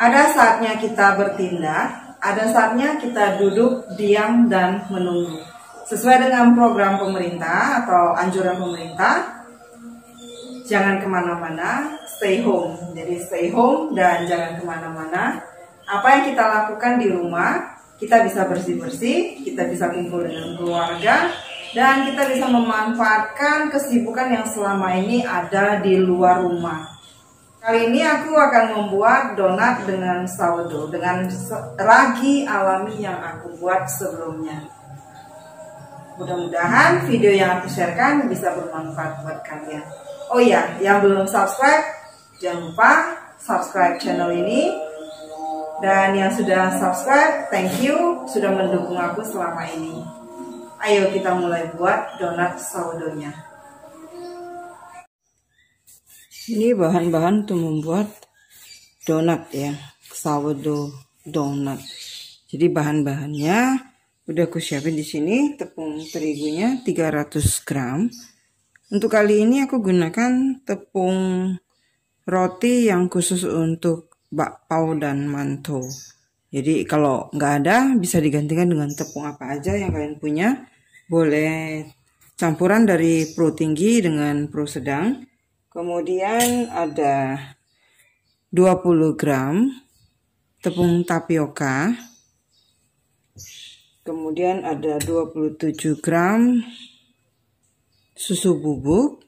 Ada saatnya kita bertindak, ada saatnya kita duduk, diam, dan menunggu. Sesuai dengan program pemerintah atau anjuran pemerintah, jangan kemana-mana, stay home. Jadi stay home dan jangan kemana-mana. Apa yang kita lakukan di rumah, kita bisa bersih-bersih, kita bisa kumpul dengan keluarga, dan kita bisa memanfaatkan kesibukan yang selama ini ada di luar rumah. Kali ini aku akan membuat donat dengan sourdough, dengan ragi alami yang aku buat sebelumnya. Mudah-mudahan video yang aku sharekan bisa bermanfaat buat kalian. Oh iya, yang belum subscribe, jangan lupa subscribe channel ini. Dan yang sudah subscribe, thank you sudah mendukung aku selama ini. Ayo kita mulai buat donat sourdoughnya. Ini bahan-bahan untuk membuat donat ya, sourdough donat. Jadi bahan-bahannya udah aku siapin di sini. Tepung terigunya 300 gram. Untuk kali ini aku gunakan tepung roti yang khusus untuk bakpao dan mantou. Jadi kalau nggak ada bisa digantikan dengan tepung apa aja yang kalian punya. Boleh campuran dari pro tinggi dengan pro sedang. Kemudian ada 20 gram tepung tapioka. Kemudian ada 27 gram susu bubuk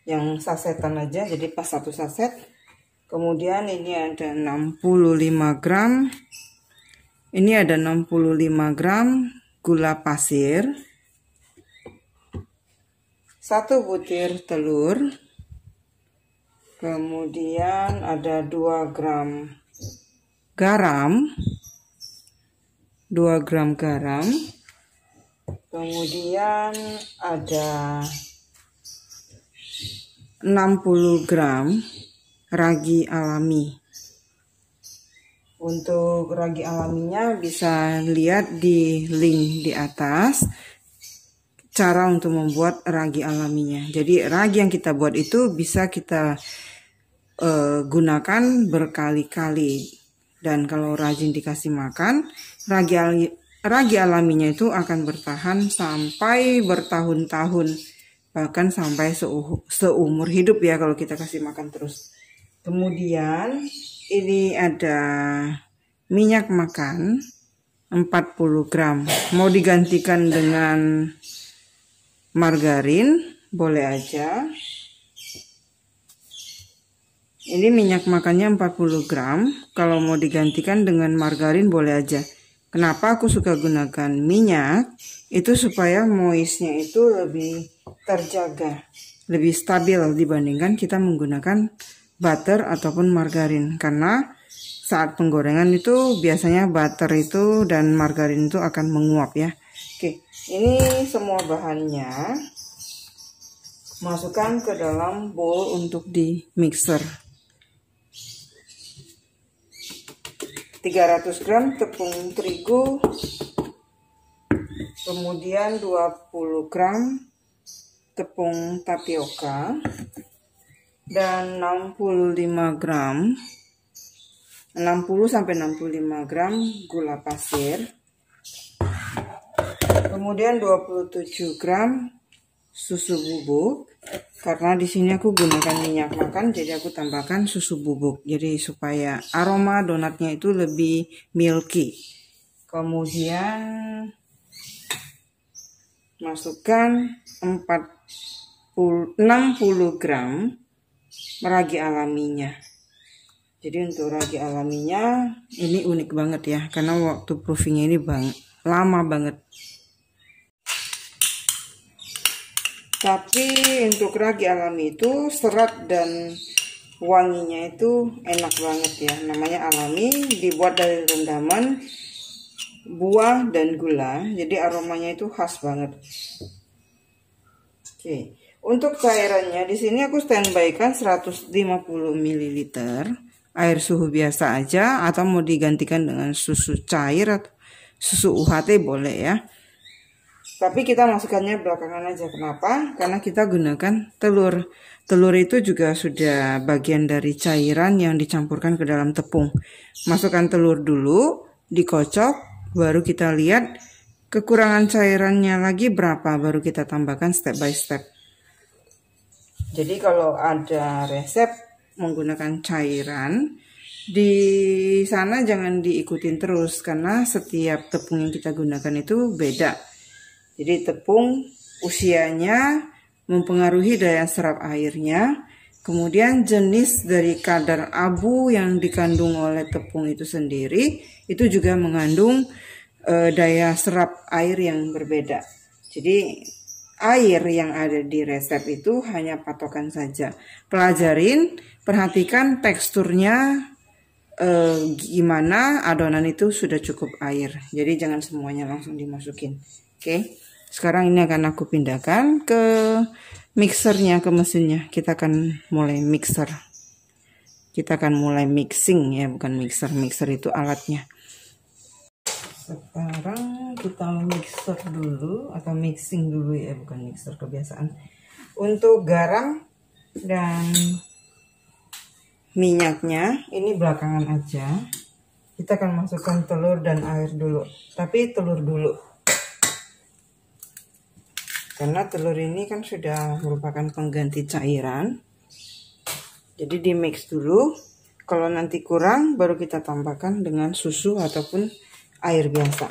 yang sasetan aja, jadi pas satu saset. Kemudian ini ada 65 gram. Ini ada 65 gram gula pasir. 1 butir telur. Kemudian ada 2 gram garam. 2 gram garam. Kemudian ada 60 gram ragi alami. Untuk ragi alaminya bisa lihat di link di atas cara untuk membuat ragi alaminya. Jadi ragi yang kita buat itu bisa kita gunakan berkali-kali. Dan kalau rajin dikasih makan, ragi alaminya itu akan bertahan sampai bertahun-tahun, bahkan sampai seumur hidup ya kalau kita kasih makan terus. Kemudian ini ada minyak makan 40 gram. Mau digantikan dengan margarin boleh aja. Ini minyak makannya 40 gram. Kalau mau digantikan dengan margarin boleh aja. Kenapa aku suka gunakan minyak? Itu supaya moistnya itu lebih terjaga, lebih stabil dibandingkan kita menggunakan butter ataupun margarin. Karena saat penggorengan itu biasanya butter itu dan margarin itu akan menguap ya. Oke, ini semua bahannya masukkan ke dalam bowl untuk di mixer. 300 gram tepung terigu, kemudian 20 gram tepung tapioka, dan 65 gram 60-65 gram gula pasir, kemudian 27 gram susu bubuk. Karena di sini aku gunakan minyak makan, jadi aku tambahkan susu bubuk. Jadi supaya aroma donatnya itu lebih milky. Kemudian masukkan 60 gram ragi alaminya. Jadi untuk ragi alaminya ini unik banget ya, karena waktu proofingnya ini lama banget. Tapi untuk ragi alami itu serat dan wanginya itu enak banget ya. Namanya alami, dibuat dari rendaman buah dan gula, jadi aromanya itu khas banget. Oke, untuk cairannya di sini aku standby-kan 150 ml air suhu biasa aja, atau mau digantikan dengan susu cair atau susu UHT boleh ya. Tapi kita masukkannya belakangan aja. Kenapa? Karena kita gunakan telur. Telur itu juga sudah bagian dari cairan yang dicampurkan ke dalam tepung. Masukkan telur dulu, dikocok, baru kita lihat kekurangan cairannya lagi berapa, baru kita tambahkan step by step. Jadi kalau ada resep menggunakan cairan, di sana jangan diikutin terus karena setiap tepung yang kita gunakan itu beda. Jadi tepung usianya mempengaruhi daya serap airnya. Kemudian jenis dari kadar abu yang dikandung oleh tepung itu sendiri itu juga mengandung daya serap air yang berbeda. Jadi air yang ada di resep itu hanya patokan saja. Pelajarin, perhatikan teksturnya gimana adonan itu sudah cukup air. Jadi jangan semuanya langsung dimasukin. Oke. Sekarang ini akan aku pindahkan ke mixernya, ke mesinnya. Kita akan mulai mixer. Kita akan mulai mixing ya, bukan mixer. Mixer itu alatnya. Sekarang kita mixer dulu atau mixing dulu ya, bukan mixer, kebiasaan. Untuk garam dan minyaknya ini belakangan aja. Kita akan masukkan telur dan air dulu. Tapi telur dulu. Karena telur ini kan sudah merupakan pengganti cairan. Jadi di mix dulu. Kalau nanti kurang baru kita tambahkan dengan susu ataupun air biasa.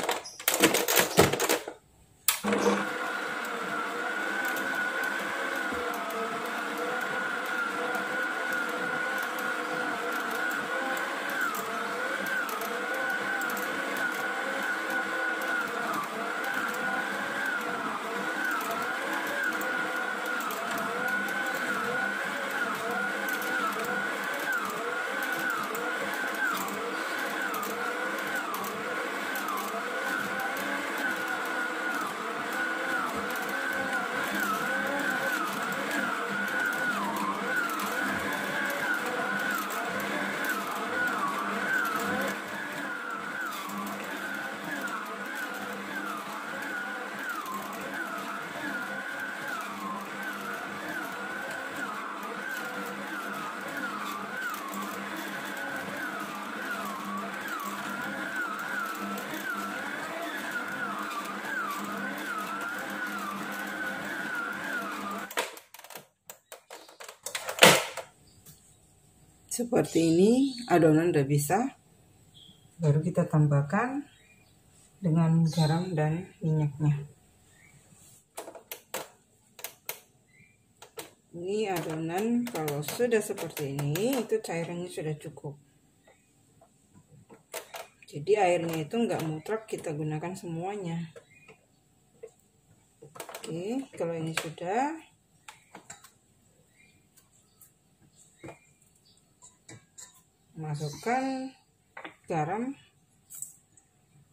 Seperti ini adonan udah bisa. Baru kita tambahkan dengan garam dan minyaknya. Ini adonan kalau sudah seperti ini itu cairannya sudah cukup. Jadi airnya itu nggak mutlak kita gunakan semuanya. Oke, kalau ini sudah. Masukkan garam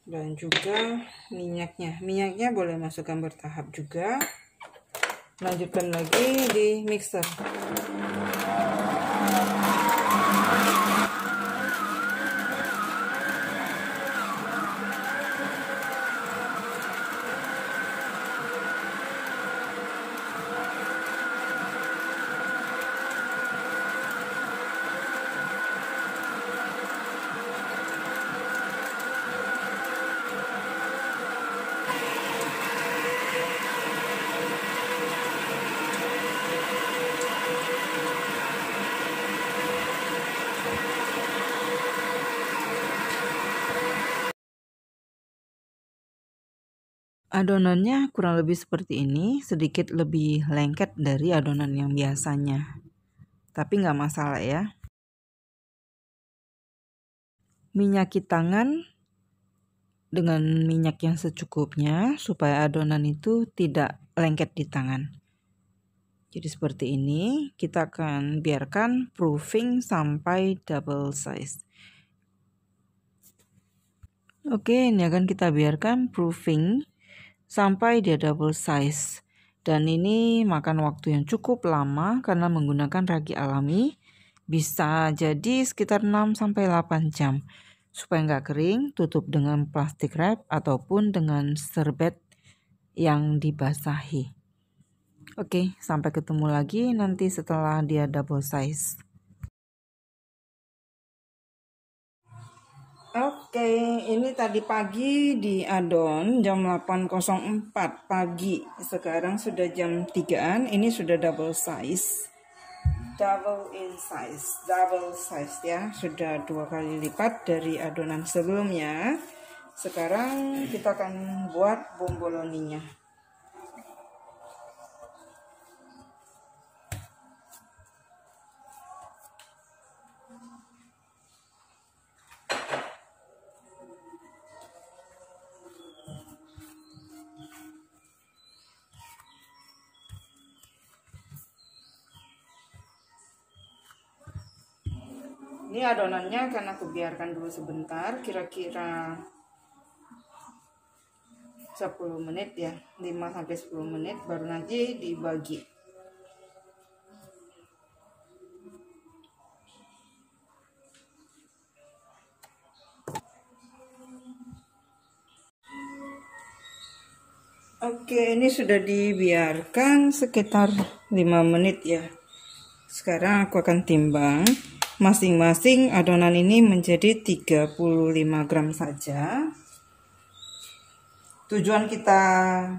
dan juga minyaknya. Minyaknya boleh masukkan bertahap juga. Lanjutkan lagi di mixer. Adonannya kurang lebih seperti ini, sedikit lebih lengket dari adonan yang biasanya. Tapi nggak masalah ya. Minyaki tangan dengan minyak yang secukupnya supaya adonan itu tidak lengket di tangan. Jadi seperti ini, kita akan biarkan proofing sampai double size. Oke, ini akan kita biarkan proofing sampai dia double size. Dan ini makan waktu yang cukup lama karena menggunakan ragi alami. Bisa jadi sekitar 6-8 jam. Supaya nggak kering, tutup dengan plastik wrap ataupun dengan serbet yang dibasahi. Oke, sampai ketemu lagi nanti setelah dia double size. Oke, ini tadi pagi diadon jam 8.04 pagi. Sekarang sudah jam 3-an, ini sudah double size. Double size ya. Sudah 2 kali lipat dari adonan sebelumnya. Sekarang kita akan buat bomboloninya. Ini adonannya akan aku biarkan dulu sebentar, kira-kira 10 menit ya, 5-10 menit baru nanti dibagi. Oke, ini sudah dibiarkan sekitar 5 menit ya. Sekarang aku akan timbang. Masing-masing adonan ini menjadi 35 gram saja. Tujuan kita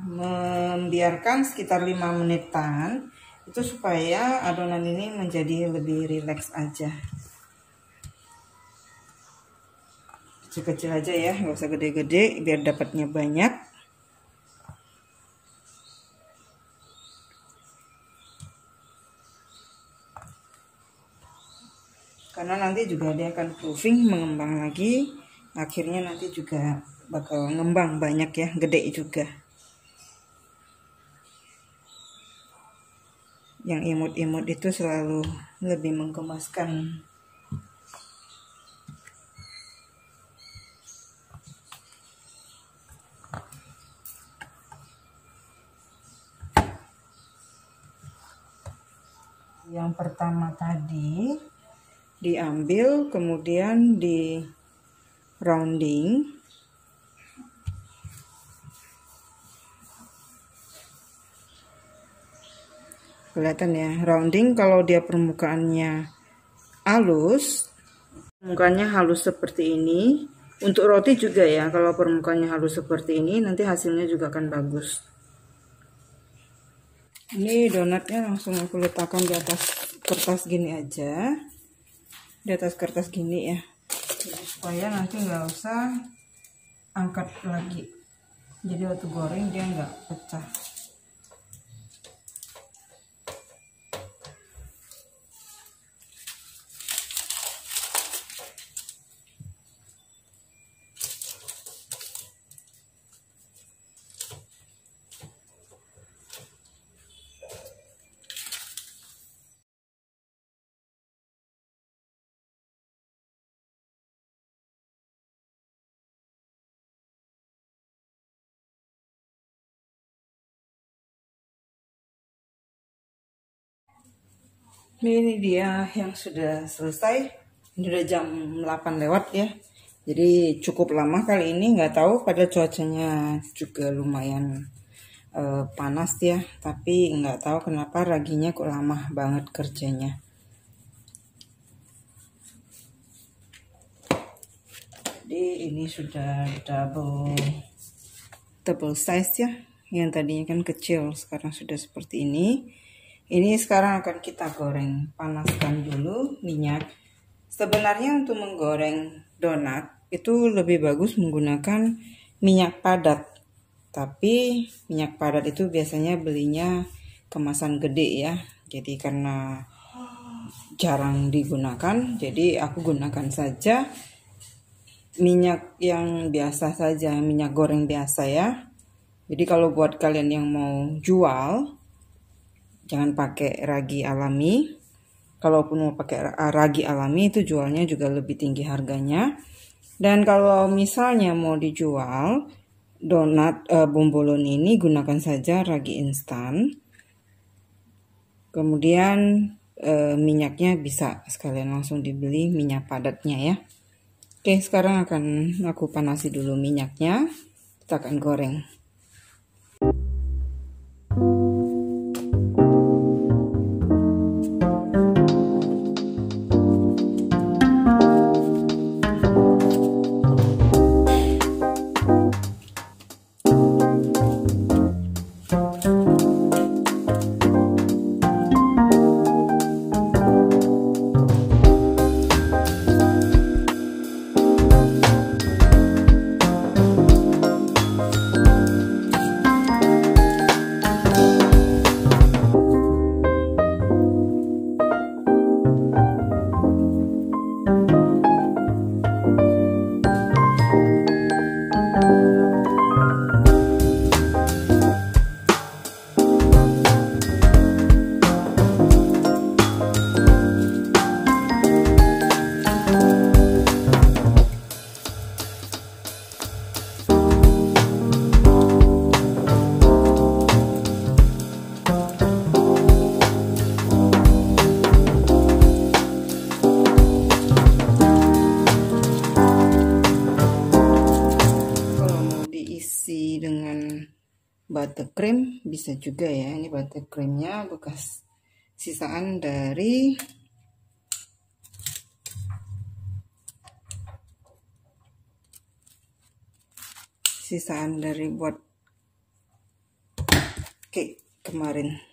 membiarkan sekitar 5 menitan itu supaya adonan ini menjadi lebih rileks aja. Kecil-kecil aja ya, nggak usah gede-gede biar dapatnya banyak. Karena nanti juga dia akan proofing, mengembang lagi. Akhirnya nanti juga bakal ngembang banyak ya, gede juga. Yang imut-imut itu selalu lebih menggemaskan. Yang pertama tadi diambil, kemudian di rounding. Kelihatan ya, rounding kalau dia permukaannya halus, permukaannya halus seperti ini. Untuk roti juga ya, kalau permukaannya halus seperti ini, nanti hasilnya juga akan bagus. Ini donatnya langsung aku letakkan di atas kertas gini aja. Di atas kertas gini ya. Jadi supaya nanti nggak usah angkat lagi. Jadi waktu goreng dia nggak pecah. Ini dia yang sudah selesai. Ini udah jam 8 lewat ya. Jadi cukup lama kali ini, nggak tahu pada cuacanya juga lumayan panas ya. Tapi nggak tahu kenapa raginya kok lama banget kerjanya. Jadi ini sudah double size ya. Yang tadinya kan kecil, sekarang sudah seperti ini. Ini sekarang akan kita goreng. Panaskan dulu minyak. Sebenarnya untuk menggoreng donat itu lebih bagus menggunakan minyak padat. Tapi minyak padat itu biasanya belinya kemasan gede ya. Jadi karena jarang digunakan, jadi aku gunakan saja minyak yang biasa saja, minyak goreng biasa ya. Jadi kalau buat kalian yang mau jual, jangan pakai ragi alami. Kalaupun mau pakai ragi alami itu jualnya juga lebih tinggi harganya. Dan kalau misalnya mau dijual donat bomboloni ini, gunakan saja ragi instan. Kemudian minyaknya bisa sekalian langsung dibeli minyak padatnya ya. Oke, sekarang akan aku panasi dulu minyaknya. Kita akan goreng. buttercream bisa juga ya. Ini buttercreamnya bekas sisaan dari buat cake kemarin.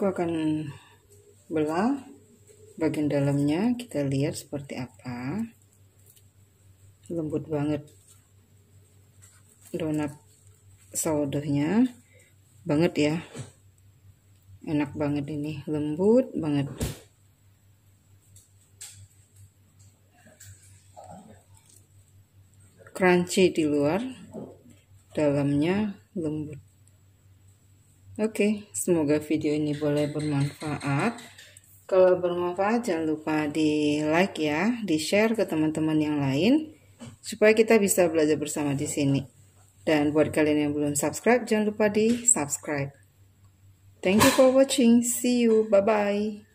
Aku akan belah bagian dalamnya, kita lihat seperti apa. Lembut banget donat sourdough-nya, banget ya, enak banget ini, lembut banget. Crunchy di luar, dalamnya lembut. Oke, semoga video ini boleh bermanfaat. Kalau bermanfaat jangan lupa di like ya, di share ke teman-teman yang lain supaya kita bisa belajar bersama di sini. Dan buat kalian yang belum subscribe, jangan lupa di subscribe. Thank you for watching. See you. Bye bye.